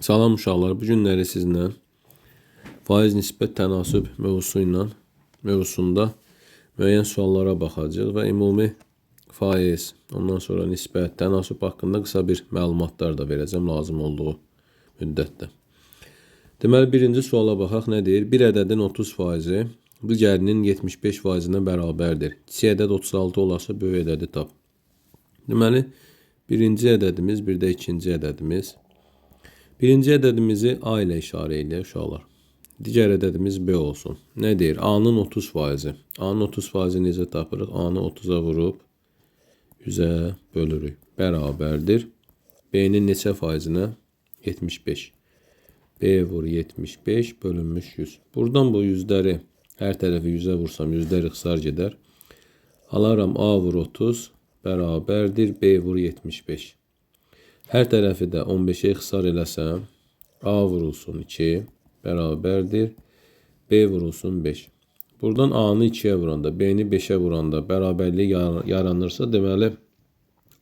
Salam uşaqlar, bu günləri sizinlə faiz nisbət tənasüb mövzusunda müəyyən suallara baxacağıq və ümumi faiz, ondan sonra nisbət, tənasüb haqqında qısa bir məlumatlar da verəcəm lazım olduğu müddətdə. Deməli, birinci suala baxaq, nə deyir? Bir ədədin 30%-i digərinin 75%-nə bərabərdir. Kiçik ədəd 36 olarsa böyük ədədi tap. Deməli, birinci ədədimiz, bir də ikinci ədədimiz. Birinci ədədimizi A ilə işarə eləyək uşaqlar. Digər ədədimiz B olsun. Nə deyir? A-nın 30%-i. A-nın 30%-i necə tapırıq? A-nı 30-a vurub 100-ə bölürük. Bərabərdir. B-nin neçə faizinə? 75. B vur 75 bölünmüş 100. Buradan bu yüzləri hər tərəfi 100-ə vursam yüzlər ixtisar gedər. Alaram A vur 30 bərabərdir. B vur 75. Hər tərəfi də 15-ə ixtisar eləsəm, A vurulsun 2 bərabərdir, B vurulsun 5. Buradan A-nı 2-yə vuranda, B-ni 5-ə vuranda bərabərlik yaranırsa, deməli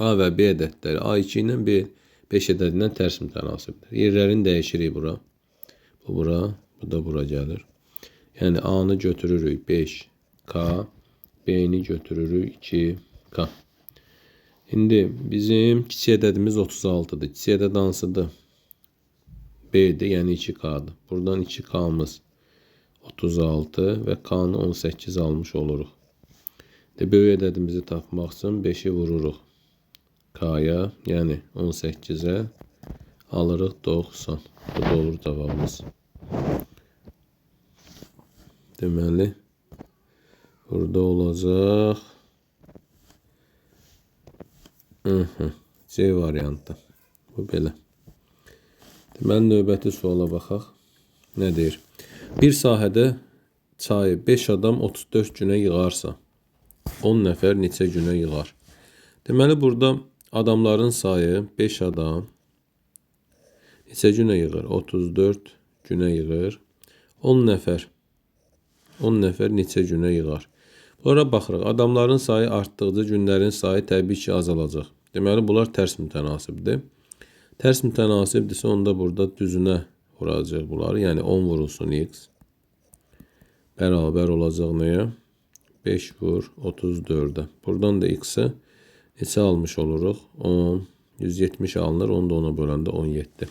A və B ədədləri A2 ilə B5 ədədindən tərs mütənasibdir. Yerlərini dəyişirik bura. Bu bura, bu da bura gəlir. Yəni A-nı götürürük 5K, B-ni götürürük 2K. İndi bizim kiçik ədədimiz 36'dır. Kiçik ədəd hansıdır? B-dir, yəni 2K-dır. Buradan 2K-mız 36 və K-nı 18 almış oluruq. Böyük ədədimizi tapmaq üçün 5-i vururuq K-ya, yəni 18-ə alırıq 90. Bu da olur cavabımız. Deməli, burada olacaq C variantı. Bu belə. Deməli, növbəti suala baxaq. Nə deyir? Bir sahədə çayı 5 adam 34 günə yığarsa, 10 nəfər neçə günə yığar? Deməli, burada adamların sayı 5 adam neçə günə yığır? 34 günə yığır. 10 nəfər neçə günə yığar? Bunlara baxırıq. Adamların sayı artdıqca günlərin sayı təbii ki azalacaq. Deməli, bunlar tərs mütənasibdir. Tərs mütənasibdirsə, onda burada düzünə vuracaq bunları. Yəni 10 vurulsun x bərabər olacaq nəyə? 5 vur 34'ə. Buradan da x-ə neçə almış oluruq? 10, 170 alınır. 10 da ona böləndə 17.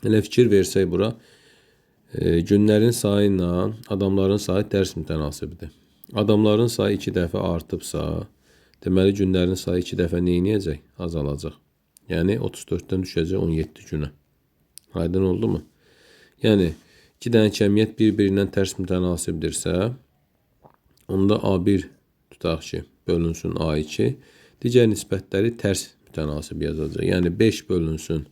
Elə fikir versək bura, günlərin sayı ilə adamların sayı tərs mütənasibdir. Adamların sayı 2 dəfə artıbsa, deməli günlərin sayı 2 dəfə neyniyəcək? Azalacaq. Yəni 34'dən düşəcək 17 günə. Aydın oldu mu? Yəni 2 dənə kəmiyyət bir-birindən tərs mütənasibdirsə, onda A1 tutaq ki, bölünsün A2, digər nisbətləri tərs mütənasib yazacaq. Yəni 5 bölünsün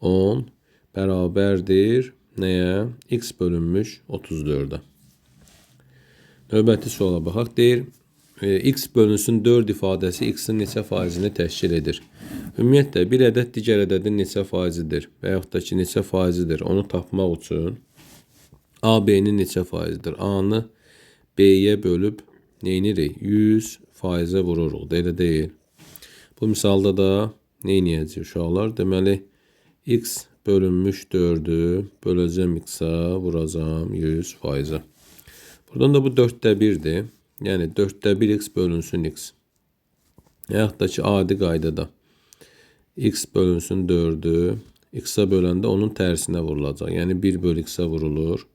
10 bərabərdir nəyə? X bölünmüş 34'ə. Növbəti suala baxaq. Deyir, x bölünsün 4 ifadəsi x-in neçə faizini təşkil edir? Ümumiyyətlə, bir ədəd digər ədədin neçə faizidir və yaxud da ki, neçə faizidir? Onu tapmaq üçün A, B-nin neçə faizidir? A-nı B-yə bölüb neynirik? 100%-ə vururuq. Elə deyil. Bu misalda da neyniyəcək uşaqlar? Deməli, x bölünmüş 4'ü böləcəm x-a, vuracam 100%-ə. Buradan da bu 4'də 1'dir. Yəni 4'də 1 x bölünsün x. Yaxud da ki, adi qaydada x bölünsün 4'ü x-a böləndə onun tərsinə vurulacaq. Yəni 1 bölü x-a vurulur.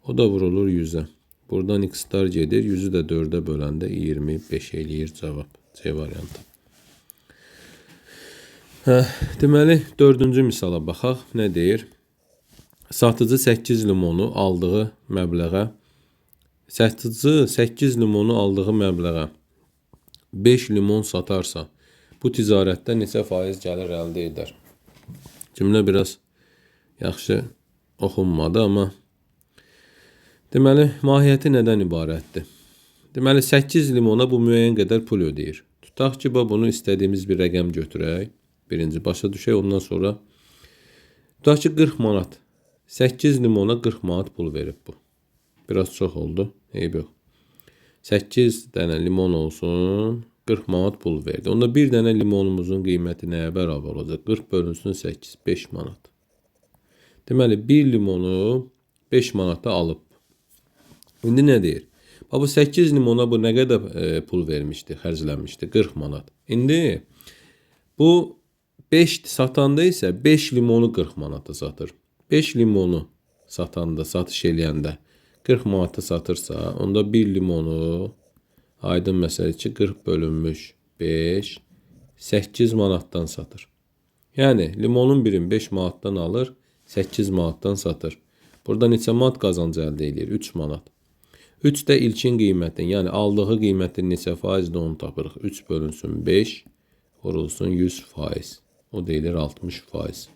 O da vurulur 100'ə. Buradan x-lar gedir. 100'ü də 4'ə böləndə 25 eləyir cavab. C variantı. Deməli, 4-cü misala baxaq. Nə deyir? Satıcı 8 limonu aldığı məbləğə 5 limon satarsa, bu ticarətdə neçə faiz gəlir əldə edər? Cümlə biraz yaxşı oxunmadı, amma deməli, mahiyyəti nədən ibarətdir? Deməli, 8 limona bu müəyyən qədər pul ödəyir. Tutaq ki, bunu istədiyimiz bir rəqəm götürək. Birinci başa düşək, ondan sonra tutaq ki, 40 manat. 8 limona 40 manat pul verib bu. Biraz çox oldu. Eyb yox. 8 dənə limon olsun, 40 manat pul verdi. Onda bir dənə limonumuzun qiyməti nəyə bərabər olacaq? 40 bölünsün 8, 5 manat. Deməli 1 limonu 5 manata alıb. İndi nə deyir? Bu 8 limona bu nə qədər pul vermişdi, xərclənmişdi? 40 manat. İndi bu 5 satanda isə 5 limonu 40 manata satır. 5 limonu satanda, satış eləyəndə 40 manata satırsa, onda 1 limonu aydın məsələ ki 40 bölünmüş 5 8 manatdan satır. Yəni limonun birini 5 manatdan alır, 8 manatdan satır. Burada neçə manat qazancı əldə edir? 3 manat. 3 də ilkin qiymətin, yəni aldığı qiymətin neçə faizdir onu tapırıq. 3 bölünsün 5 vurulsun 100%. O deyilir 60%.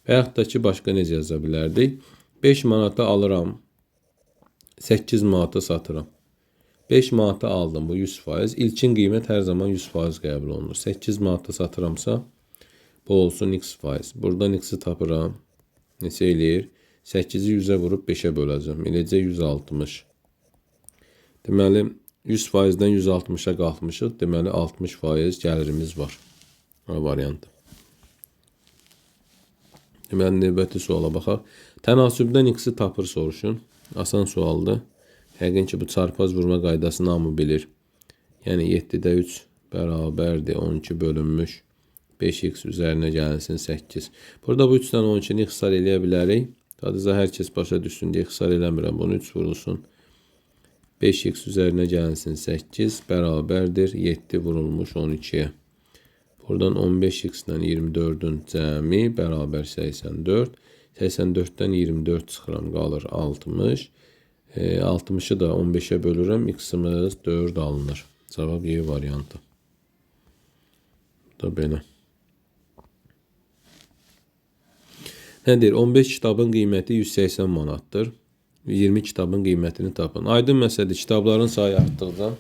Və yaxud da ki, başqa necə yaza bilərdik? 5 manata alıram, 8 manata satıram. 5 manata aldım, bu 100%. İlkin qiymət hər zaman 100% qəbul olunur. 8 manata satıramsa, bu olsun x%. Buradan x-i tapıram. Neçə eləyir? 8-i 100-ə vurub 5-ə böləcəm. Eləcə 160. Deməli, 100%-dən 160-a qalxmışıq. Deməli, 60% gəlirimiz var. O variantı. Deməli, növbəti suala baxaq. Tənasübdən x-i tapır soruşun. Asan sualdır. Yəqin ki, bu çarpaz vurma qaydasını hamı bilir. Yəni, 7-də 3 bərabərdir. 12 bölünmüş. 5x üzərinə gəlsin 8. Burada bu 3-dən 12-ni ixtisar eləyə bilərik. Sadəcə hər kəs başa düşsün deyə ixtisar eləmirəm. Bunu 3 vurulsun. 5x üzərinə gəlsin 8 bərabərdir 7 vurulmuş 12-yə. Buradan 15x-dən 24-ün cəmi bərabər 84. 84-dən 24 çıxıram, qalır 60. 60-ı da 15-ə bölürəm, x-imiz 4 alınır. Cavab Y variantı. Da belə. Nədir? 15 kitabın qiyməti 180 manatdır. 20 kitabın qiymətini tapın. Aydın məsələdir, kitabların sayı artdıqca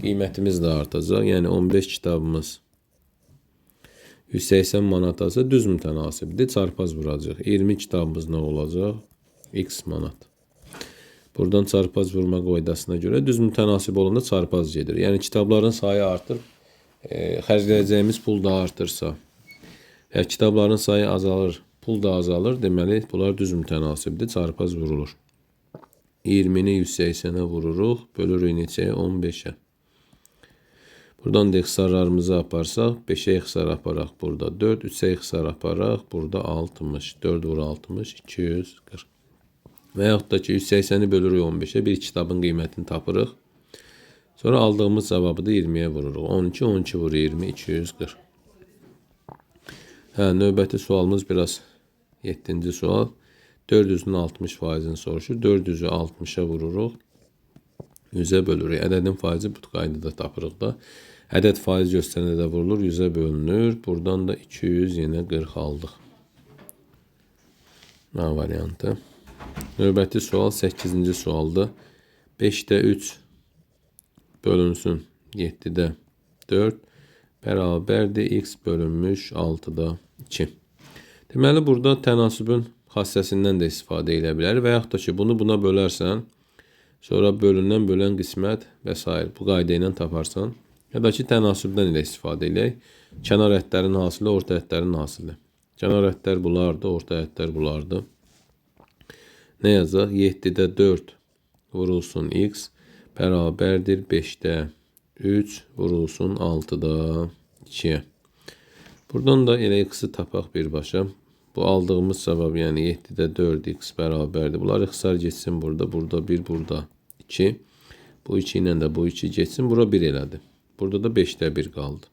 qiymətimiz də artacaq. Yəni 15 kitabımız 180 manatasa düz mütənasibdir, çarpaz vuracaq. 20 kitabımız nə olacaq? X manat. Buradan çarpaz vurma qaydasına görə düz mütənasib olanda çarpaz gedir. Yəni kitabların sayı artır, xərcləyəcəyimiz pul da artırsa. Əgər kitabların sayı azalır, pul da azalır, deməli bunlar düz mütənasibdir, çarpaz vurulur. 20-ni 180-ə vururuq, bölürük neçəyə? 15-ə. Buradan da ixtisarlarımızı aparsaq, 5-ə ixtisar aparaq burada 4, 3-ə ixtisar aparaq burada 60, 4 vur 60, 240. Və yaxud da ki, 180-i bölürük 15-ə, bir kitabın qiymətini tapırıq. Sonra aldığımız cavabı da 20-yə vururuq. 12, 12 vur 20, 240. Növbəti sualımız biraz 7-ci sual. 400-ün 60%-ni soruşur. 400-ü 60-a vururuq. 100-ə bölürük. Ədədin faizi bu qaydada tapırıq da. Ədəd faiz göstərəndə də vurulur. 100-ə bölünür. Buradan da 200 yenə 40 aldıq. A variantı. Növbəti sual 8-ci sualdır. 5-də 3 bölünsün 7-də 4 bərabərdir x bölünmüş 6-da 2. Deməli, burada tənasübün xassəsindən də istifadə edə bilər və yaxud da ki, bunu buna bölərsən, sonra bölündən bölən qismət və s. bu qayda ilə taparsan, ya da ki, tənasübdən ilə istifadə edək. Kənar ətlərin hasili, orta ətlərin hasili. Kənar ətlər bulardı, orta ətlər bulardı. Nə yazaq? 7-də 4 vurulsun x bərabərdir 5-də 3 vurulsun 6-da 2-yə. Buradan da elə x-i tapaq birbaşa. Bu aldığımız cavab, yəni 7-də 4x bərabərdir. Bunlar ixtisar geçsin burada. Burada 1, burada 2. Bu 2 ilə də bu 2 geçsin. Bura 1 elədi. Burada da 5-də 1 qaldı.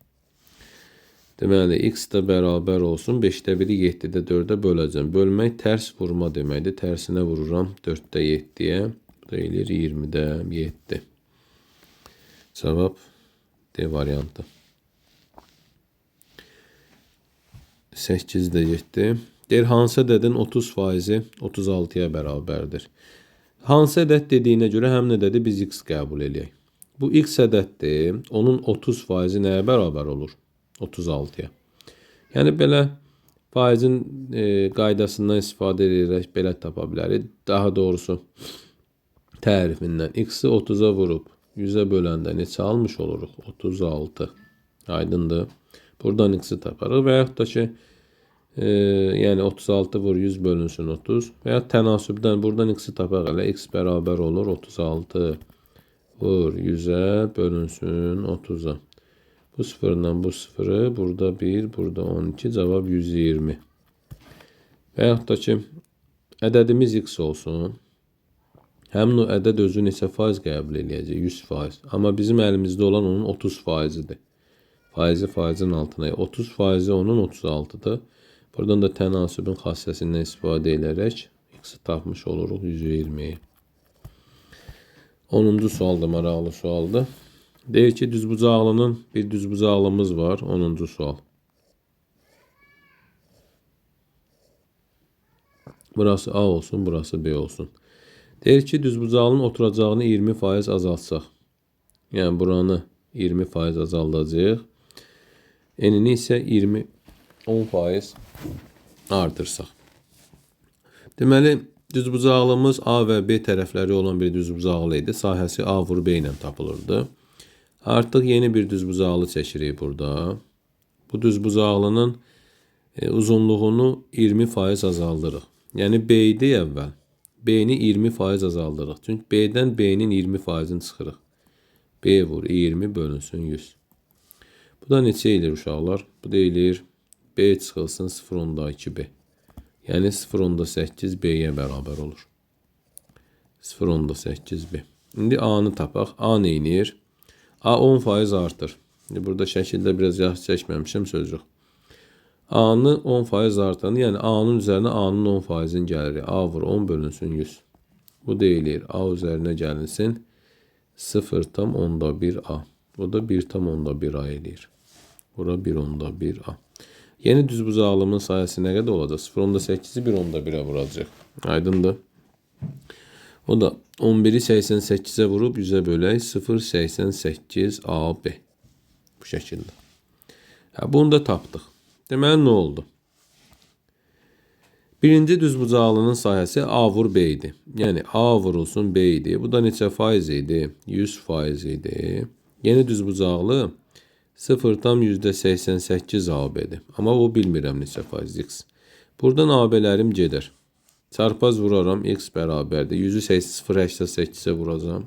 Deməli, x də bərabər olsun. 5-də 1-i 7-də 4-ə böləcəm. Bölmək tərs vurma deməkdir. Tərsinə vururam 4-də 7-yə. Bu da eləyir 20-də 7. Cavab D variantı. 8-də 7. Deyir, hansı ədədin 30%-i 36-ya bərabərdir? Hansı ədəd dediyinə görə həm nə dedi? Biz x qəbul eləyək. Bu x ədəddir. Onun 30%-i nəyə bərabər olur? 36-ya. Yəni, belə faizin qaydasından istifadə edərək belə tapa bilərik. Daha doğrusu, tərifindən x-i 30-a vurub 100-ə böləndə neçə almış oluruq? 36. Aydındır. Buradan x-i taparıq və yaxud da ki, Yəni 36 vur 100 bölünsün 30 və ya tənasübdən buradan x-i tapaq elə x bərabər olur 36 vur 100-ə bölünsün 30-a. Bu sıfırdan bu sıfırı burada 1, burada 12 cavab 120. Və yaxud da ki ədədimiz x olsun. Həmin o ədəd özü neçə faiz qəbul eləyəcək? 100%. Amma bizim əlimizdə olan onun 30%-dir. Faizin altına. 30%-i onun 36-dır. Buradan da tənasübün xassəsindən istifadə edərək x-i tapmış oluruq 120-yi. 10-cu sual da maraqlı sualdır. Deyir ki, düzbucaqlının bir düzbucaqlımız var. 10-cu sual. Burası A olsun, burası B olsun. Deyir ki, düzbucağının oturacağını 20% azaltsaq. Yəni, buranı 20% azaldacaq. Enini isə 10% artırsaq. Deməli, düzbucaqlımız A və B tərəfləri olan bir düzbucaqlı idi. Sahəsi A vur B ilə tapılırdı. Artıq yeni bir düzbucaqlı çəkirik burada. Bu düzbucaqlının uzunluğunu 20% azaldırıq. Yəni, B idi əvvəl. B-ni 20% azaldırıq. Çünki B-dən B-nin 20%-ni çıxırıq. B vur 20 bölünsün 100. Bu da neçə edir uşaqlar? Bu da edir B çıxılsın 0.2B. Yəni 0.8 B-yə bərabər olur. 0.8 B. İndi A-nı tapaq. A neynir? A 10% artır. Burada şəkildə biraz yaxşı çəkməmişim, söz yox. A-nı 10% artırını, yəni A-nın üzərinə A-nın 10%-in gəlirik. A vur 10 bölünsün 100. Bu deyilir A üzərinə gəlinsin 0.1A. Bu da 1.1A eləyir. Bura 1.1A. Yeni düzbucaqlımın sayəsi nə qədər olacaq? 0.8-i 1.1-ə vuracaq. Aydındır. O da 11-i 88-ə vurub 100-ə bölək 0.88AB. Bu şəkildə. Bunu da tapdıq. Deməli, nə oldu? Birinci düzbucaqlının sahəsi A vur B idi. Yəni, A vurulsun B idi. Bu da neçə faiz idi? 100% idi. Yeni düzbucaqlı 0.88 AB-dir. Amma o bilmirəm neçə faiz x. Buradan AB-lərim gedir. Çarpaz vuraram, x bərabərdir. 100-ü 0.88-ə vuracam.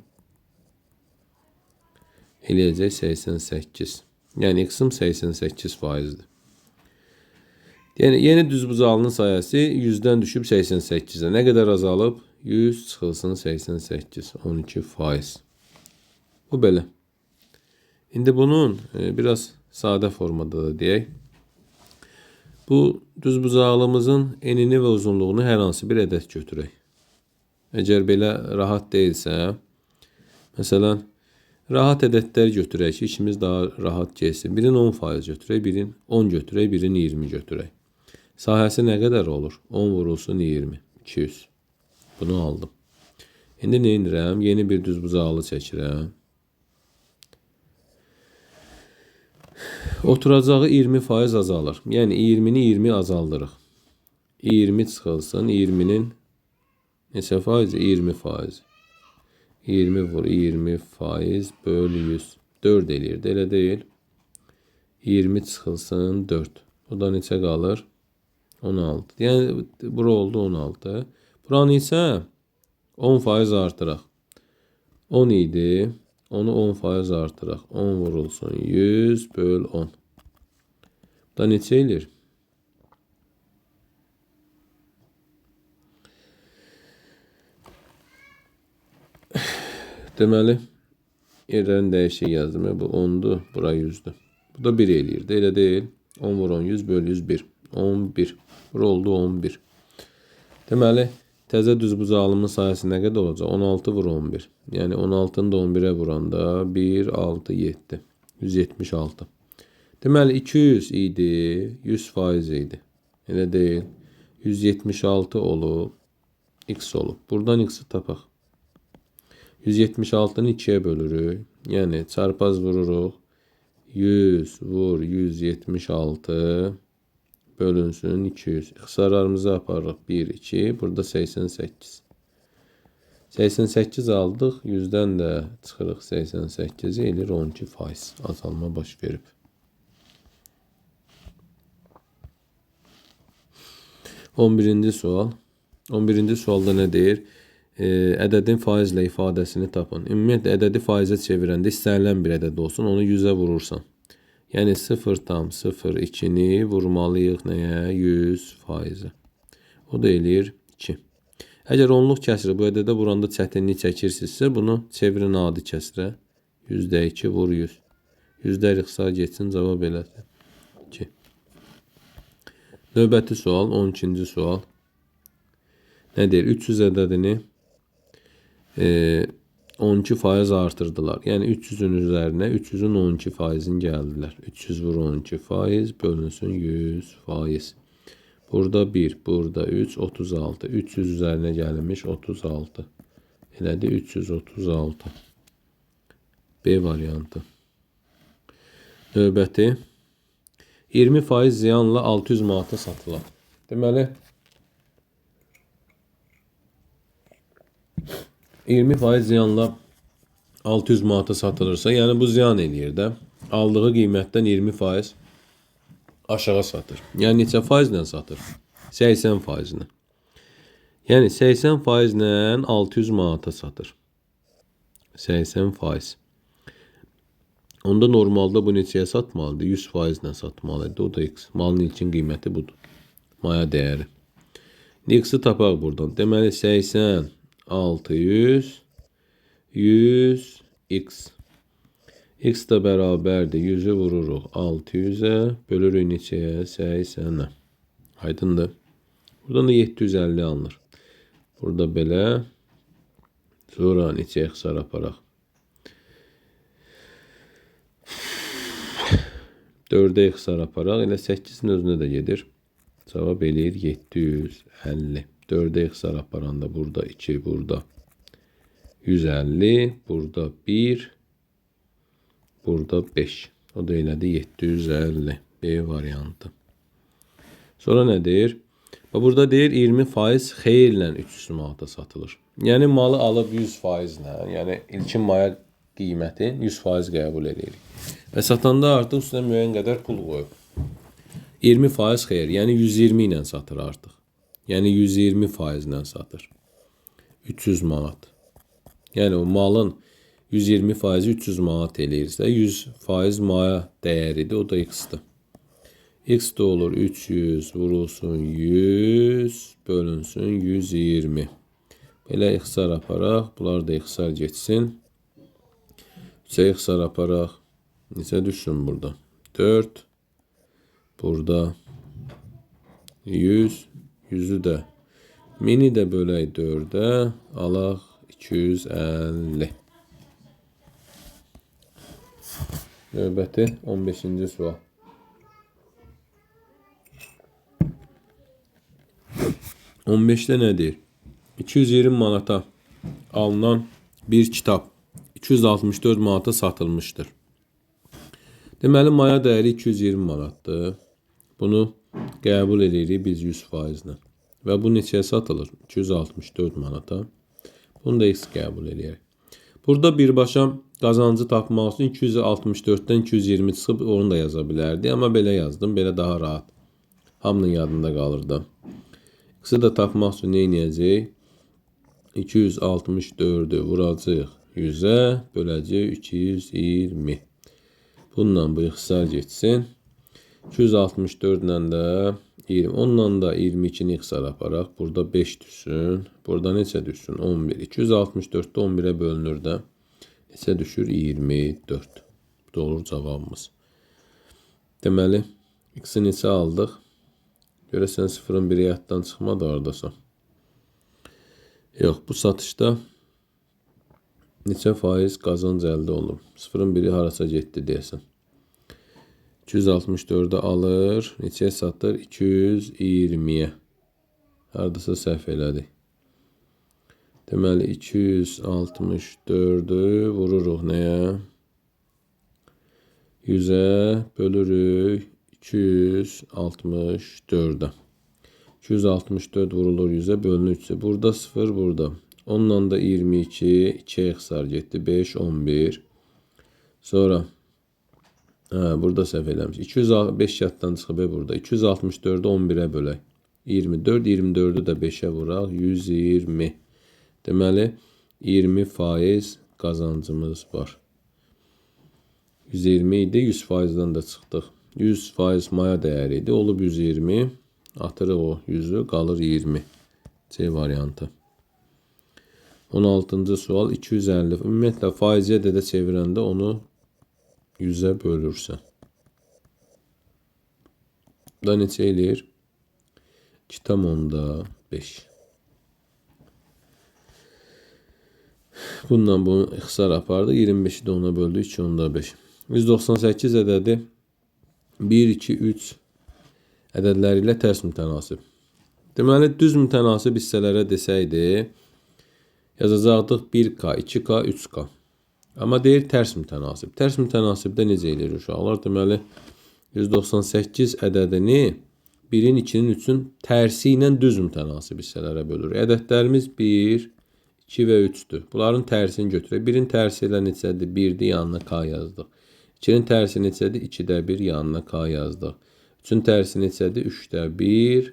Eləyəcək 88. Yəni, x-im 88%-dir. Yəni, yeni düzbucaqlının sayəsi 100-dən düşüb 88-ə. Nə qədər azalıb? 100 çıxılsın 88. 12%. Bu belə. İndi bunun biraz sadə formada da deyək. Bu düzbucaqlımızın enini və uzunluğunu hər hansı bir ədəd götürək. Əgər belə rahat deyilsə, məsələn, rahat ədədlər götürək ki, işimiz daha rahat gəlsin. Birin 10% götürək, birin 10 götürək, birin 20 götürək. Sahəsi nə qədər olur? 10 vurulsun 20, 200. Bunu aldım. İndi nə edirəm? Yeni bir düzbucaqlı çəkirəm. Oturacağı 20% azalır. Yəni 20-ni 20 azaldırıq. 20 çıxılsın, 20-nin neçə faizi? 20%. 20 vur 20% bölü 100. 4 eləyirdi, elə deyil. 20 çıxılsın 4. O da neçə qalır? 16. Yəni, bura oldu 16. Buranı isə 10% artıraq. 10 idi. Onu 10% artıraq. 10 vurulsun 100 böl 10. Bu da neçə eləyir? Deməli, yerlərini dəyişik yazdım. Bu 10'dur, bura 100'dür. Bu da 1 eləyirdi, elə deyil. 10 vur 10, 100 böl 101. 11. Bura oldu 11. Deməli, təzə düzbucaqlımın sayəsi nə qədər olacaq? 16 vur 11. Yəni 16-nı da 11-ə vuranda 1, 6, 7. 176. Deməli 200 idi, 100% idi. Elə deyil. 176 olub, x olub. Buradan x-i tapaq. 176-nı 2-yə bölürük. Yəni çarpaz vururuq. 100 vur 176 bölünsün 200. İxtisarlarımızı aparırıq. 1, 2. Burada 88. 88 aldıq. 100-dən də çıxırıq 88-i eləyir 12%. Azalma baş verib. 11-ci sual. 11-ci sualda nə deyir? Ədədin faizlə ifadəsini tapın. Ümumiyyətlə, ədədi faizə çevirəndə istənilən bir ədəd olsun, onu 100-ə vurursan. Yəni 0,02-ni vurmalıyıq nəyə? 100%. O da eləyir 2. Əgər onluq kəsiri bu ədədə vuranda çətinlik çəkirsinizsə, bunu çevirin adi kəsirə. 2 vur 100. 100-lər ixtisar geçsin, cavab elədir. 2. Növbəti sual, 12-ci sual. Nə deyir? 300 ədədini 12% artırdılar. Yəni 300-ün üzərinə 300-ün 12%-ini gəldilər. 300 vur 12% bölünsün 100%. Burada 1, burada 3, 36. 300 üzərinə gəlmiş 36. Elədi 336. B variantı. Növbəti 20% ziyanla 600 manata satılar. Deməli 20% ziyanla 600 manata satılırsa, yəni bu ziyan eləyir də. Aldığı qiymətdən 20% aşağı satır. Yəni neçə faizlə satır? 80%-nə. Yəni 80%-lə 600 manata satır. 80%. Onda normalda bu neçəyə satmalıdır? 100%-lə satmalıdır. O da X. Malın ilkin qiyməti budur. Maya dəyəri. X-i tapaq buradan. Deməli 80, 600, 100, X. X da bərabərdir. 100-ü vururuq 600-ə, bölürük neçəyə? 80-ə. Aydındır. Buradan da 750 alınır. Burada belə. Sonra neçəyə ixtisar aparaq? 4-ə ixtisar aparaq. Elə 8-in özünə də gedir. Cavab eləyir 750. 4'e ixtisar aparanda burada 2, burada 150, burada 1, burada 5. O da elədi 750. B variantı. Sonra nə deyir? Burada deyir 20% xeyirlə 300 manata satılır. Yəni malı alıb 100%-lə, yəni ilkin maya qiyməti 100% qəbul edirik. Və satanda artıq üstünə müəyyən qədər pul qoyub. 20% xeyir, yəni 120 ilə satır artıq. Yəni 120%-lə satır. 300 manat. Yəni o malın 120%-i 300 manat eləyirsə, 100% maya dəyəridir, o da X-dir. X də olur 300 vurulsun 100 bölünsün 120. Belə ixtisar aparaq, bunlar da ixtisar geçsin. 3'ə ixtisar aparaq. Neçə düşsün burada? 4. Burada 100. 100'ü də. Mini də bölək 4'ə. Alaq 250. Növbəti 15-ci sual. 15'də nədir? 220 manata alınan bir kitab 264 manata satılmışdır. Deməli, maya dəyəri 220 manatdır. Bunu qəbul edirik biz 100%-lə. Və bu neçəyə satılır? 264 manata. Bunu da X qəbul edirik. Burada birbaşa qazancı tapmaq üçün 264-dən 220 çıxıb onu da yaza bilərdi. Amma belə yazdım. Belə daha rahat. Hamının yadında qalır da. X'ı da tapmaq üçün nə edəcəyik? 264'ü vuracağıq 100'ə, böləcəyik 220. Bununla bu ixtisar geçsin. 264'lə də 20. Onunla da 22'ni ixtisar aparaq. Burada 5 düşsün. Burada neçə düşsün? 11. 264'də 11'ə bölünür də. Neçə düşür? 24. Bu da olur cavabımız. Deməli, X'i neçə aldıq? Görəsən 0'ın biri yaddan çıxmadı oradasa. Yox, bu satışda neçə faiz qazanc əldə olunub? 0'ın biri harasa getdi deyəsən. 264'ü alır. Neçəyə satır? 220'yə. Haradasa səhv elədik. Deməli 264'ü vururuq nəyə? 100'ə bölürük 264'ə. 264 vurulur 100'ə bölünür 3'ə. Burada 0, burada. Onunla da 22, 2'ye ixtisar getdi. 5, 11. Sonra burada səhv eləmiş. 205 yaddan çıxıb burada. 264'ü 11'ə bölək. 24. 24'ü də 5'ə vuraq. 120. Deməli 20% qazancımız var. 120 idi. 100%'dan da çıxdıq. 100% maya dəyəri idi. Olub 120. Atırıq o 100'ü. Qalır 20. C variantı. 16-cı sual 250. Ümumiyyətlə faizə də çevirəndə onu 100'ə bölürsən. Bu da neçə eləyir? 2,5. Bundan bunu ixtisar apardı. 25'i də ona böldü. 2,5. 198 ədədi 1, 2, 3 ədədləri ilə tərs mütənasib. Deməli, düz mütənasib hissələrə desəydi, yazacaqdıq 1K, 2K, 3K. Amma deyir tərs mütənasib. Tərs mütənasibdə necə eləyir uşaqlar? Deməli, 198 ədədini 1'in, 2'nin, 3'ün tərsi ilə düz mütənasib hissələrə bölür. Ədədlərimiz 1, 2 və 3'dür. Bunların tərsini götürək. 1'in tərsi ilə neçədir? 1'dir, yanına K yazdıq. 2'nin tərsi neçədir? 2'də 1, yanına K yazdıq. 3'ün tərsi neçədir? 3'də 1,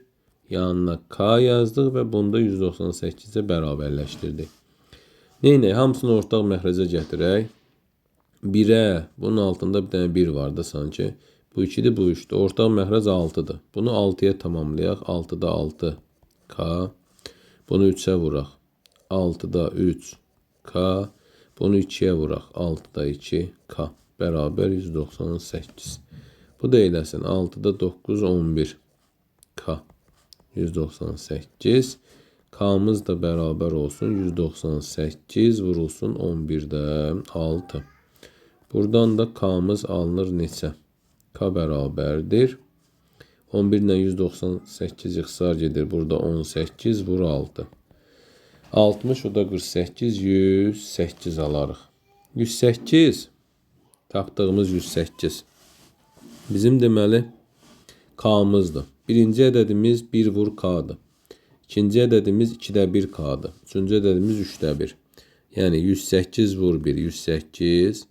yanına K yazdıq və bunda 198'e bərabərləşdirdik. Neynək? Hamısını ortaq məxrəcə gətirək. 1'ə, bunun altında bir dənə 1 var da sanki. Bu 2'dir, bu 3'dür. Ortaq məxrəc 6'dır. Bunu 6'ya tamamlayaq. 6'da 6 K. Bunu 3'ə vuraq. 6'da 3 K. Bunu 2'yə vuraq. 6'da 2 K. Bərabər 198. Bu da eləsin. 6'da 9, 11 K. 198. K'mız da bərabər olsun. 198 vurulsun 11'də 6. Buradan da K'mız alınır neçə? K bərabərdir. 11 ilə 198 ixtisar gedir. Burada 18 vur 6. 60, o da 48, 108 alarıq. 108, tapdığımız 108. Bizim deməli K'mızdır. Birinci ədədimiz 1 vur K'dır. İkinci ədədimiz 2'də 1 K'dır. Üçüncü ədədimiz 3'də 1. Yəni 108 vur 1, 108.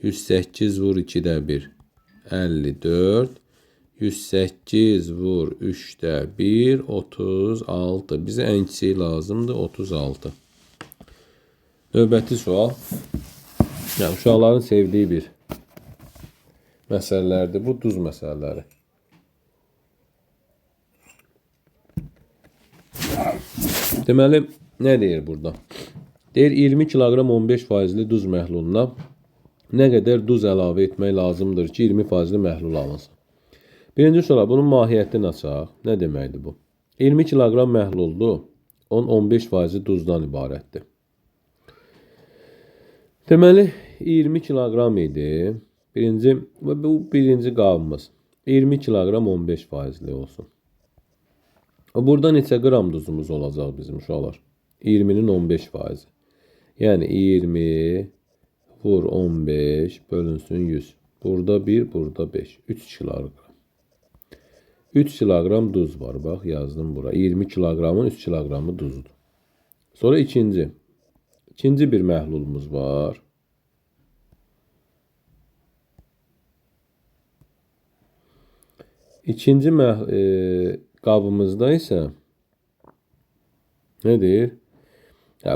108 vur 2'də 1, 54. 108 vur 3'də 1, 36. Bizə ən kiçiyi lazımdır, 36. Növbəti sual. Yəni, uşaqların sevdiyi bir məsələlərdir. Bu duz məsələləri. Deməli, nə deyir burada? Deyir 20 kiloqram 15 faizli duz məhluluna nə qədər duz əlavə etmək lazımdır ki 20 faizli məhlul alınsın. Birinci soru, bunun mahiyyətini açaq. Nə deməkdir bu? 20 kiloqram məhluldur. 15 faizi duzdan ibarətdir. Deməli 20 kiloqram idi. Bu birinci qabımız. 20 kiloqram 15 faizli olsun. Burada neçə qram duzumuz olacaq bizim uşaqlar? 20'nin 15 faizi. Yəni 20 vur 15 bölünsün 100. Burada 1, burada 5. 3 kiloqram. 3 kiloqram duz var. Bax, yazdım bura. 20 kiloqramın 3 kiloqramı duzdur. Sonra ikinci bir məhlulumuz var. İkinci qabımızda isə nə deyir?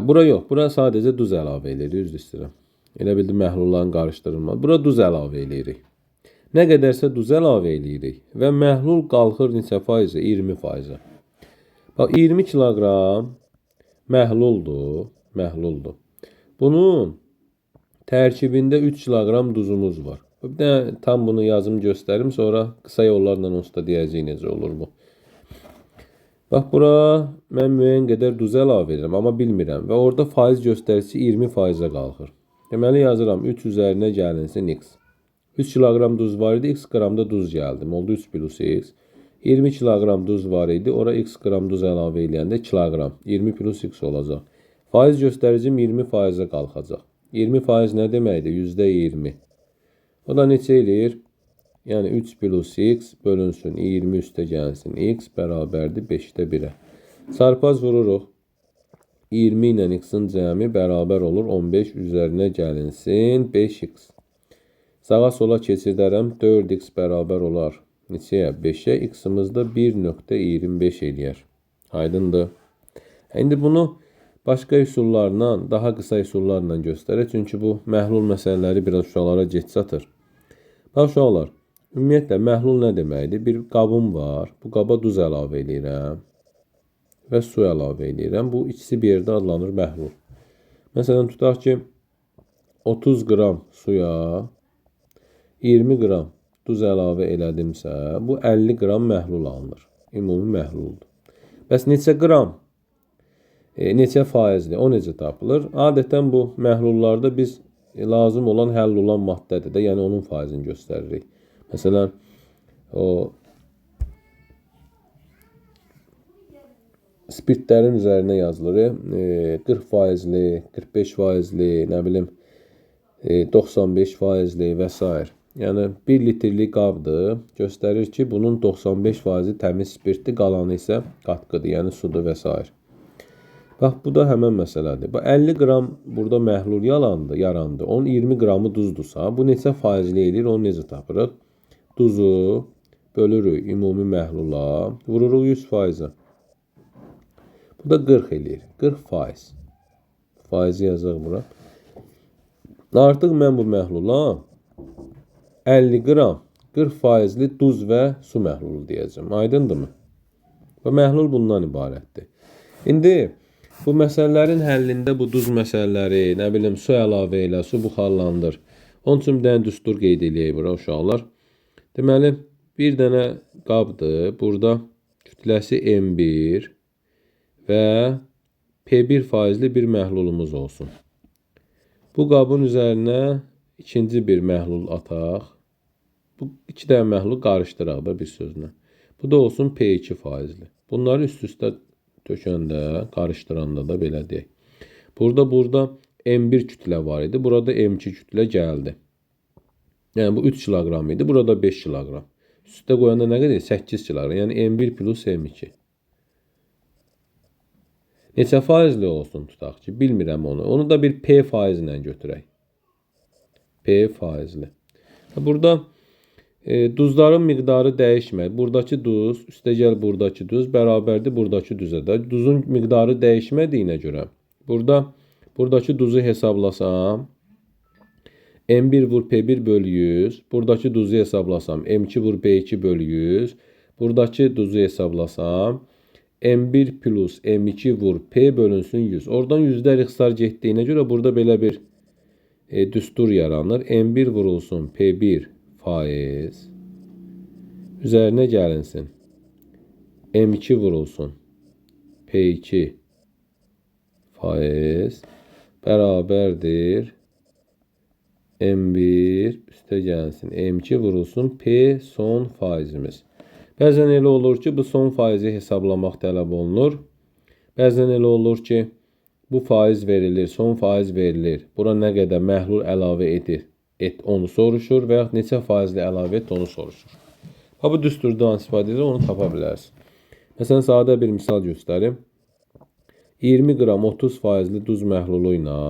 Bura yox. Bura sadəcə duz əlavə edirik. Üzr istəyirəm. Elə bildim məhlulların qarışdırılmadı. Bura duz əlavə edirik. Nə qədərsə duz əlavə edirik və məhlul qalxır neçə faizə? 20 faizə. Bax, 20 kiloqram məhluldur. Bunun tərkibində 3 kiloqram duzumuz var. Bir də tam bunu yazım göstərim, sonra qısa yollarla onsuz da deyəcək necə olur bu. Bax, bura mən müəyyən qədər duz əlavə edirəm, amma bilmirəm və orada faiz göstərisi 20 faizə qalxır. Deməli yazıram 3 üzərinə gəlinsin x. 3 kiloqram duz var idi, x qramda duz gəldi. Oldu 3 plus x. 20 kiloqram duz var idi, ora x qram duz əlavə eləyəndə kiloqram. 20 plus x olacaq. Faiz göstəricim 20 faizə qalxacaq. 20 faiz nə deməkdir? %20. O da neçə eləyir? Yəni 3 plus x bölünsün 20 üstə gəlsin x bərabərdir 5'də 1'ə. Çarpaz vururuq. 20 ilə x-in cəmi bərabər olur 15 üzərinə gəlinsin 5x. Sağa sola keçirdərəm 4x bərabər olar neçəyə? 5'ə. X-imiz də 1.25 eləyər. Aydındır. İndi bunu başqa üsullarla, daha qısa üsullarla göstərir. Çünki bu məhlul məsələləri biraz uşaqlara geç çatır. Bax uşaqlar, ümumiyyətlə məhlul nə deməkdir? Bir qabım var. Bu qaba duz əlavə edirəm və su əlavə edirəm. Bu ikisi bir yerdə adlanır məhlul. Məsələn, tutaq ki, 30 qram suya 20 qram duz əlavə elədimsə, bu 50 qram məhlul alınır. Ümumi məhluldur. Bəs neçə qram? Neçə faizli? O necə tapılır? Adətən bu məhlullarda biz lazım olan həll olan maddədir də, yəni onun faizini göstəririk. Məsələn, o spirtlərin üzərinə yazılır. 40 faizli, 45 faizli, nə bilim 95 faizli və s. Yəni 1 litrlik qabdır. Göstərir ki, bunun 95 faizi təmiz spirtdir, qalanı isə qatqıdır, yəni sudur və s. Bax, bu da həmən məsələdir. Bu 50 qram burada məhlul yarandı. Onun 20 qramı duzdursa, bu neçə faizli eləyir, onu necə tapırıq? Duzu bölürük ümumi məhlula, vururuq 100%. Bu da 40 eləyir. 40 faiz. Faizi yazaq bura. Artıq mən bu məhlula 50 qram 40 faizli duz və su məhlulu deyəcəm. Aydındırmı? Bu məhlul bundan ibarətdir. İndi bu məsələlərin həllində bu duz məsələləri, nə bilim su əlavə elə, su buxarlandır. Onun üçün bir dənə düstur qeyd eləyək bura uşaqlar. Deməli, bir dənə qabdır. Burada kütləsi M1 və P1 faizli bir məhlulumuz olsun. Bu qabın üzərinə ikinci bir məhlul ataq. Bu iki dənə məhlul qarışdıraq da bir sözlə. Bu da olsun P2 faizli. Bunları üst-üstə tökəndə, qarışdıranda da belə deyək. Burada M1 kütlə var idi. Burada M2 kütlə gəldi. Yəni bu 3 kiloqram idi. Burada 5 kiloqram. Üstə qoyanda nə qədər? 8 kiloqram. Yəni M1 plus M2. Neçə faizli olsun tutaq ki, bilmirəm onu. Onu da bir P faizlə götürək. P faizli. Burada duzların miqdarı dəyişmir. Buradakı duz, üstə gəl buradakı duz bərabərdir buradakı düzə də. Duzun miqdarı dəyişmədiyinə görə buradakı duzu hesablasam M1 vur P1 bölü 100. Buradakı duzu hesablasam M2 vur B2 bölü 100. Buradakı duzu hesablasam M1 plus M2 vur P bölünsün 100. Oradan yüzlər ixtisar getdiyinə görə burada belə bir düstur yaranır. M1 vurulsun P1 faiz. Üzərinə gəlinsin. M2 vurulsun P2 faiz bərabərdir. M1 üstə gəlsin. M2 vurulsun P son faizimiz. Bəzən elə olur ki, bu son faizi hesablamaq tələb olunur. Bəzən elə olur ki, bu faiz verilir, son faiz verilir. Bura nə qədər məhlul əlavə et onu soruşur və yaxud neçə faizli əlavə et onu soruşur. Bu düsturdan istifadə edib onu tapa bilərsin. Məsələn, sadə bir misal göstərim. 20 qram 30 faizli duz məhlulu ilə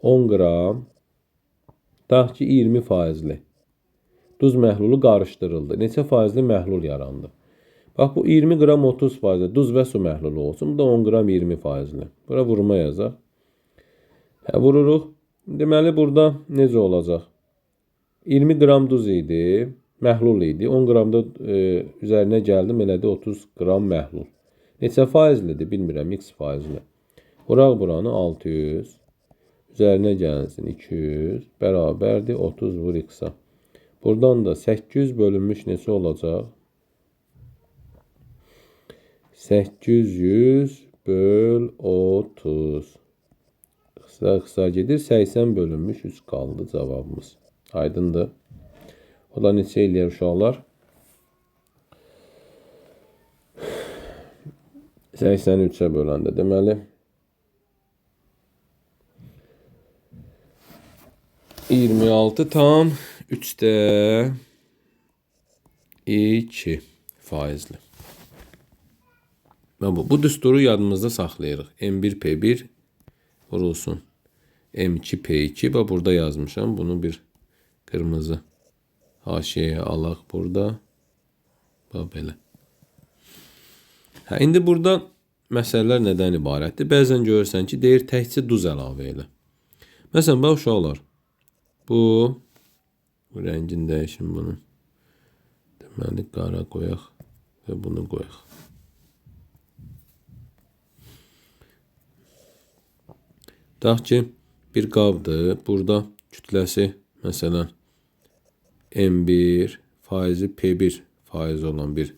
10 qram tutaq ki 20 faizli duz məhlulu qarışdırıldı. Neçə faizli məhlul yarandı? Bax, bu 20 qram 30 faizli duz və su məhlulu olsun. Bu da 10 qram 20 faizli. Bura vurma yazaq. Vururuq. Deməli, burada necə olacaq? 20 qram duz idi, məhlul idi. 10 qram da üzərinə gəldim, elədi 30 qram məhlul. Neçə faizlidir, bilmirəm, x faizli. Vuraq buranı 600. Üzərinə gəlsin 200. Bərabərdir 30 vur x-a. Buradan da 800 bölünmüş neçə olacaq? 800 böl 30. Qısa gedir. 80 bölünmüş 3 qaldı cavabımız. Aydındır. O da neçə eləyər uşaqlar? 83'e böləndə deməli 26 tam 3'də 2 faizli. Bu düsturu yadımızda saxlayırıq. M1 P1 vurulsun M2 P2. Burada yazmışam. Bunu bir kırmızı haşiyeye alaq burada. Bax belə. İndi burada məsələlər nədən ibarətdir? Bəzən görürsən ki, deyir təkcə duz əlavə elə. Məsələn, bax uşaqlar, bu rəngini dəyişim bunu. Deməli, qara qoyaq və bunu qoyaq. Deyək ki, bir qabdır. Burada kütləsi, məsələn, M1 faizi P1 faiz olan bir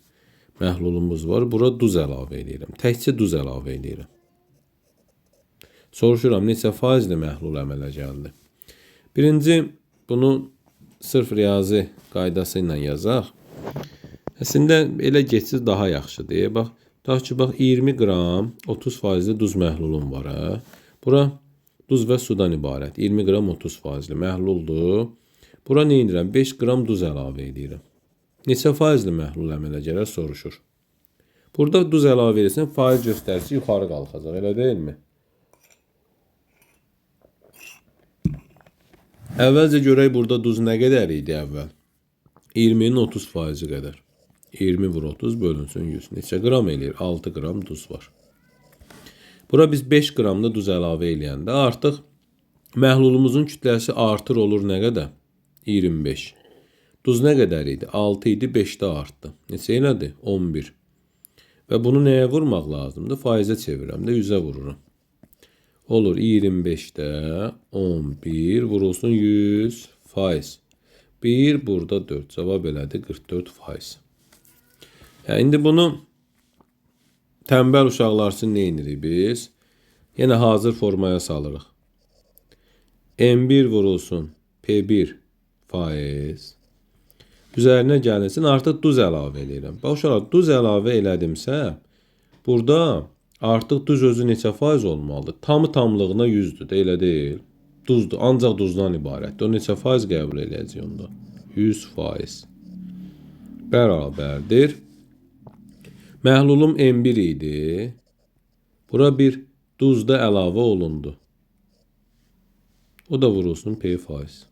məhlulumuz var. Bura duz əlavə edirəm. Təkcə duz əlavə edirəm. Soruşuram, neçə faizli məhlul əmələ gəldi? Birinci, bunu sırf riyazi qaydası ilə yazaq. Əslində, elə geçsiz daha yaxşıdır. Bax, deyək ki, bax, 20 qram 30 faizli duz məhlulum var. Bura duz və sudan ibarət. 20 qram 30 faizli məhluldur. Bura nə edirəm? 5 qram duz əlavə edirəm. Neçə faizli məhlul əmələ gələr soruşur. Burada duz əlavə edirsən, faiz göstərisi yuxarı qalxacaq, elə deyilmi? Əvvəlcə görək burada duz nə qədər idi əvvəl? 20-nin 30 faizi qədər. 20 vur 30 bölünsün 100. Neçə qram eləyir? 6 qram duz var. Bura biz 5 qramda duz əlavə eləyəndə artıq məhlulumuzun kütləsi artır olur nə qədər? 25. Duz nə qədər idi? 6 idi, 5-də artdı. Neçə elədi? 11. Və bunu nəyə vurmaq lazımdır? Faizə çevirəm də 100-ə vururam. Olur 25'də 11 vurulsun 100 faiz. 1 burada 4. Cavab elədi 44 faiz. İndi bunu tənbəl uşaqlar üçün nə edirik biz? Yenə hazır formaya salırıq. M1 vurulsun P1 faiz. Üzərinə gəlinsin artıq duz əlavə edirəm. Bax uşaqlar, duz əlavə elədimsə, burada artıq duz özü neçə faiz olmalıdır? Tamı tamlığına 100'dür də, elə deyil. Duzdur, ancaq duzdan ibarətdir. O neçə faiz qəbul eləyəcək onda? 100 faiz. Bərabərdir. Məhlulum M1 idi. Bura bir duz da əlavə olundu. O da vurulsun P faiz.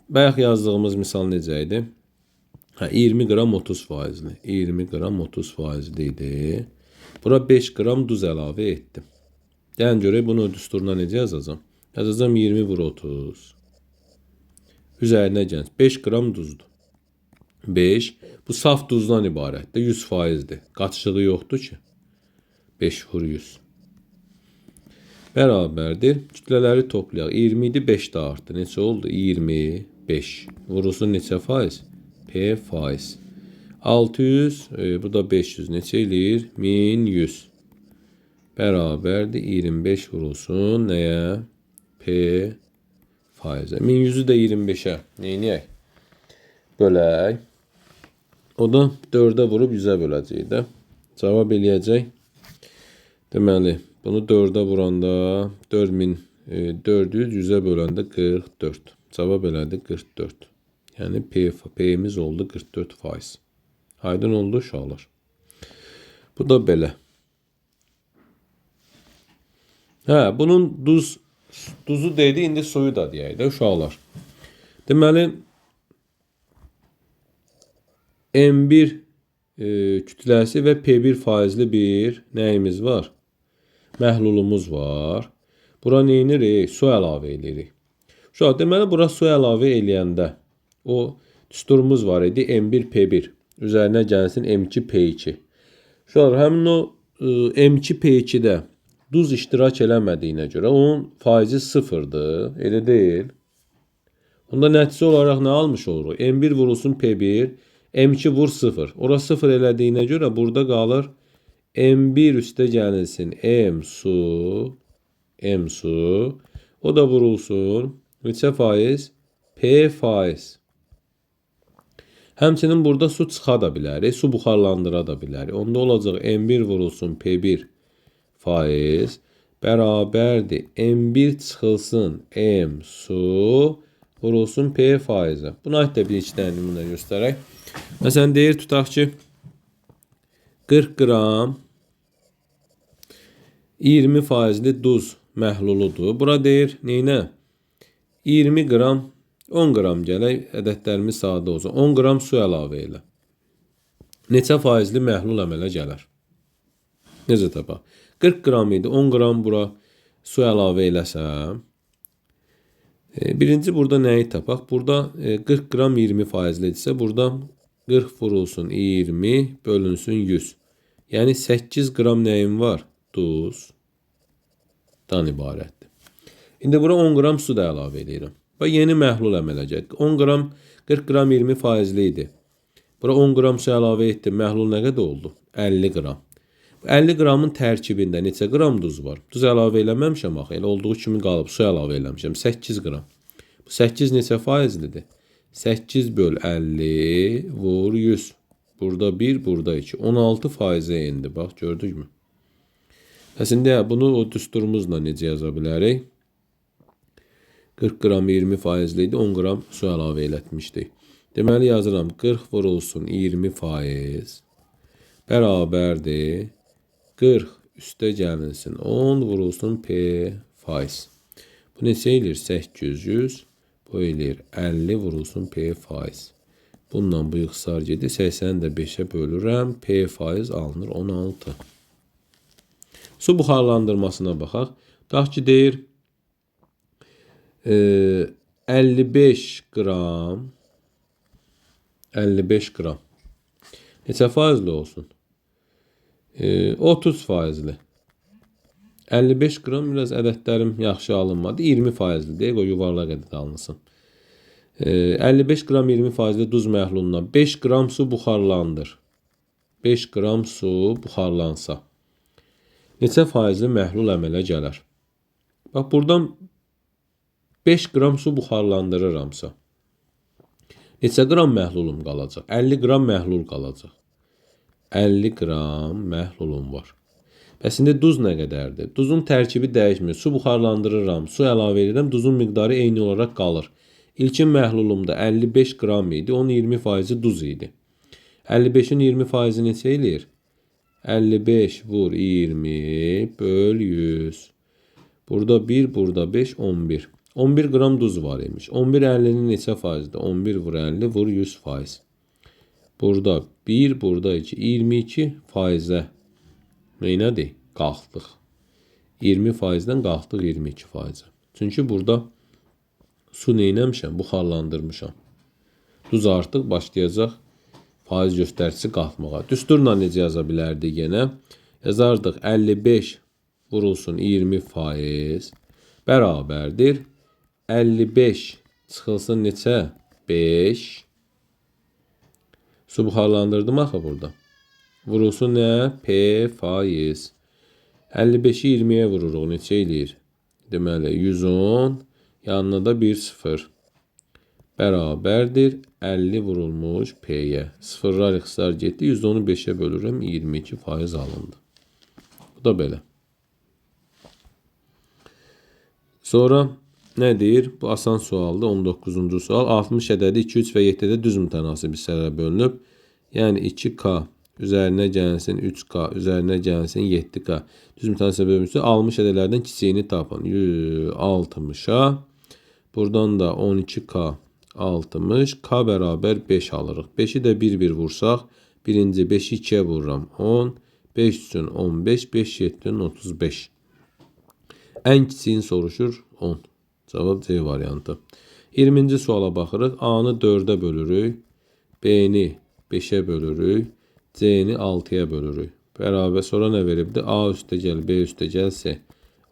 Bayaq yazdığımız misal necə idi? 20 qram 30 faizli. 20 qram 30 faizli idi. Bura 5 qram duz əlavə etdim. Gəlin görək bunu düsturuna necə yazacağım? Yazacağım 20 vur 30. Üzərinə gəl. 5 qram duzdur. 5. Bu saf duzdan ibarətdir. 100 faizdir. Qaçışığı yoxdur ki. 5 vur 100. Bərabərdir. Kütlələri toplayaq. 20 idi, 5 də artdı. Neçə oldu? 25. Vurulsun neçə faiz? P faiz. 600, bu da 500. Neçə eləyir? 1100. Bərabərdir. 25 vurulsun. Nəyə? P faizə. 1100'ü də 25'ə. Neyniyək? Bölək. O da 4'ə vurub 100'ə böləcək də. Cavab eləyəcək. Deməli, bunu 4'ə vuranda 4400 100'ə böləndə 44. Cavab elədi 44. Yəni P'miz oldu 44 faiz. Aydın oldu uşaqlar. Bu da belə. Bunun duzu dedi, indi suyu da deyək də uşaqlar. Deməli, M1 kütləsi və P1 faizli bir nəyimiz var? Məhlulumuz var. Bura neyinirik? Su əlavə edirik. Uşaq, deməli, bura su əlavə eləyəndə o düsturumuz var idi. M1 P1. Üzərinə gəlsin M2 P2. Uşaq, həmin o M2 P2'də duz iştirak eləmədiyinə görə onun faizi sıfırdır. Elə deyil. Onda nəticə olaraq nə almış oluruq? M1 vurulsun P1. M2 vur 0. Ora 0 elədiyinə görə burada qalır M1 üstə gəlilsin M su. O da vurulsun. Neçə faiz? P faiz. Həmçinin burada su çıxa da bilərik. Su buxarlandıra da bilərik. Onda olacaq M1 vurulsun P1 faiz. Bərabərdir. M1 çıxılsın M su. Vurulsun P faizə. Buna aid də bir iki dənə nümunə göstərək. Məsələn, deyir, tutaq ki, 40 qram 20 faizli duz məhluludur. Bura deyir, neynə? 20 qram 10 qram gələk, ədədlərimiz sadə olsun. 10 qram su əlavə elə. Neçə faizli məhlul əmələ gələr? Necə tapaq? 40 qram idi, 10 qram bura su əlavə eləsəm, birinci burada nəyi tapaq? Burada 40 qram 20 faizlidirsə, burada 40 vurulsun 20 bölünsün 100. Yəni 8 qram nəyim var? Duzdan ibarətdir. İndi bura 10 qram su da əlavə edirəm. Və yeni məhlul əmələ gəlir. 10 qram 40 qram 20 faizli idi. Bura 10 qram su əlavə etdim. Məhlul nə qədər oldu? 50 qram. 50 qramın tərkibində neçə qram duz var? Duz əlavə eləməmişəm axı. Elə olduğu kimi qalıb. Su əlavə eləmişəm. 8 qram. Bu 8 neçə faizlidir? 8 böl 50 vur 100. Burada 1, burada 2. 16 faizə indi. Bax, gördük mü? Əslində bunu o düsturumuzla necə yaza bilərik? 40 qram 20 faizli idi. 10 qram su əlavə elətmişdik. Deməli yazıram 40 vurulsun 20 faiz bərabərdir 40 üstə gəlinsin 10 vurulsun P faiz. Bu neçə eləyir? 800. Bu eləyir 50 vurulsun P faiz. Bundan bu ixtisar gedir. 80-i də 5-ə bölürəm. P faiz alınır 16. Su buxarlandırmasına baxaq. Tutaq ki deyir 55 qram neçə faizli olsun? 30 faizli. 55 qram biraz ədədlərim yaxşı alınmadı. 20 faizli deyək, o yuvarlaq ədəd alınsın. 55 qram 20 faizli duz məhluluna 5 qram su buxarlandır. 5 qram su buxarlansa neçə faizli məhlul əmələ gələr? Bax, buradan 5 qram su buxarlandırıramsa neçə qram məhlulum qalacaq? 50 qram məhlul qalacaq. 50 qram məhlulum var. Bəs indi duz nə qədərdir? Duzun tərkibi dəyişmir. Su buxarlandırıram, su əlavə edirəm, duzun miqdarı eyni olaraq qalır. İlkin məhlulumda 55 qram idi, onun 20% duz idi. 55-in 20% neçə eləyir? 55 vur 20 böl 100. Burada 1, burada 5, 11. 11 qram duz var imiş. 11 50'nin neçə faizdir? 11 vur 50 vur 100%. Burada 1, burada 2. 22 faizə neynədir? Qalxdıq. 20%-dən qalxdıq 22%. Çünki burada su neynəmişəm? Buxarlandırmışam. Duz artıq başlayacaq faiz göstəricisi qalxmağa. Düsturla necə yaza bilərdik yenə? Yazardıq 55 vurulsun 20% bərabərdir. 55 çıxılsın neçə? 5. Su buxarlandırdım axı burada. Vurulsun nə? P faiz. 55-i 20-yə vururuq. Neçə eləyir? Deməli 110. Yanına da 1 0. Bərabərdir. 50 vurulmuş P-yə. Sıfırlar ixtisar getdi. 110-u 5-ə bölürəm. 22% alındı. Bu da belə. Sonra nə deyir? Bu asan sualdır. 19-cu sual. 60 ədədi 2, 3 və 7-də düz mütənasib hissələrə bölünüb. Yəni 2K üzərinə gəlsin 3K, üzərinə gəlsin 7K. Düz mütənasibə bölünmüşsə, almış ədədlərdən kiçiyini tapın. 60-a. Buradan da 12K 60. K bərabər 5 alırıq. 5-i də 1-1 vursaq, birinci 5-i 2-yə vururam. 10. 5 üçün 15. 5 7-nin 35. Ən kiçiyini soruşur 10. Cavab C variantı. 20-ci suala baxırıq. A-nı 4-ə bölürük. B-ni 5-ə bölürük. C-ni 6-ya bölürük. Bərabər sonra nə veribdir? A üstə gəl, B üstə gəl, C.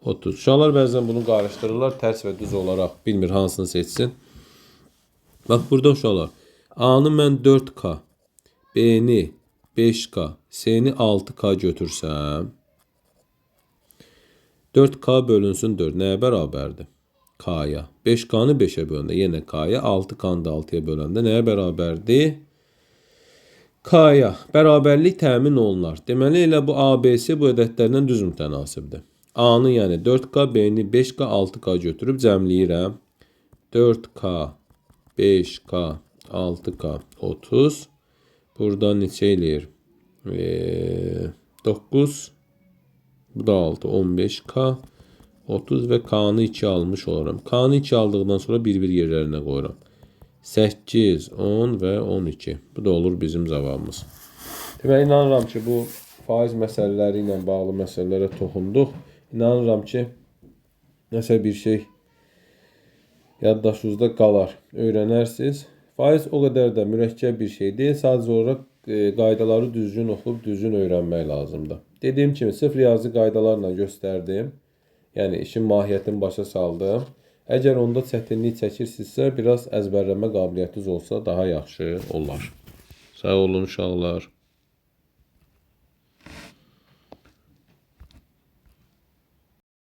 30. Uşaqlar bəzən bunu qarışdırırlar. Tərs və düz olaraq bilmir hansını seçsin. Bax, burada uşaqlar. A-nı mən 4K, B-ni 5K, C-ni 6K götürsəm, 4K bölünsün 4. Nəyə bərabərdir? K-ya. 5K-nı 5-ə böləndə yenə K-ya. 6K-nı da 6-ya böləndə nəyə bərabərdir? K-ya. Bərabərlik təmin olunar. Deməli, elə bu ABC bu ədədlərdən düz mütənasibdir. A-nı yəni 4K, B-ni 5K, 6K götürüb cəmləyirəm. 4K, 5K, 6K, 30. Burada neçə eləyir? 9. Bu da 6, 15K, 30 və K-nı 2 almış oluram. K-nı 2 aldıqdan sonra bir-bir yerlərinə qoyuram. 8, 10 və 12. Bu da olur bizim cavabımız. Demək, inanıram ki, bu faiz məsələləri ilə bağlı məsələlərə toxunduq. İnanıram ki, nəsə bir şey yaddaşınızda qalar, öyrənərsiniz. Faiz o qədər də mürəkkəb bir şey deyil. Sadəcə olaraq qaydaları düzgün oxuyub düzgün öyrənmək lazımdır. Dediyim kimi, sıfır yazı qaydalarla göstərdim. Yəni, işin mahiyyətini başa saldım. Əgər onda çətinlik çəkirsinizsə, biraz əzbərləmə qabiliyyətiniz olsa daha yaxşı olar. Sağ olun uşaqlar.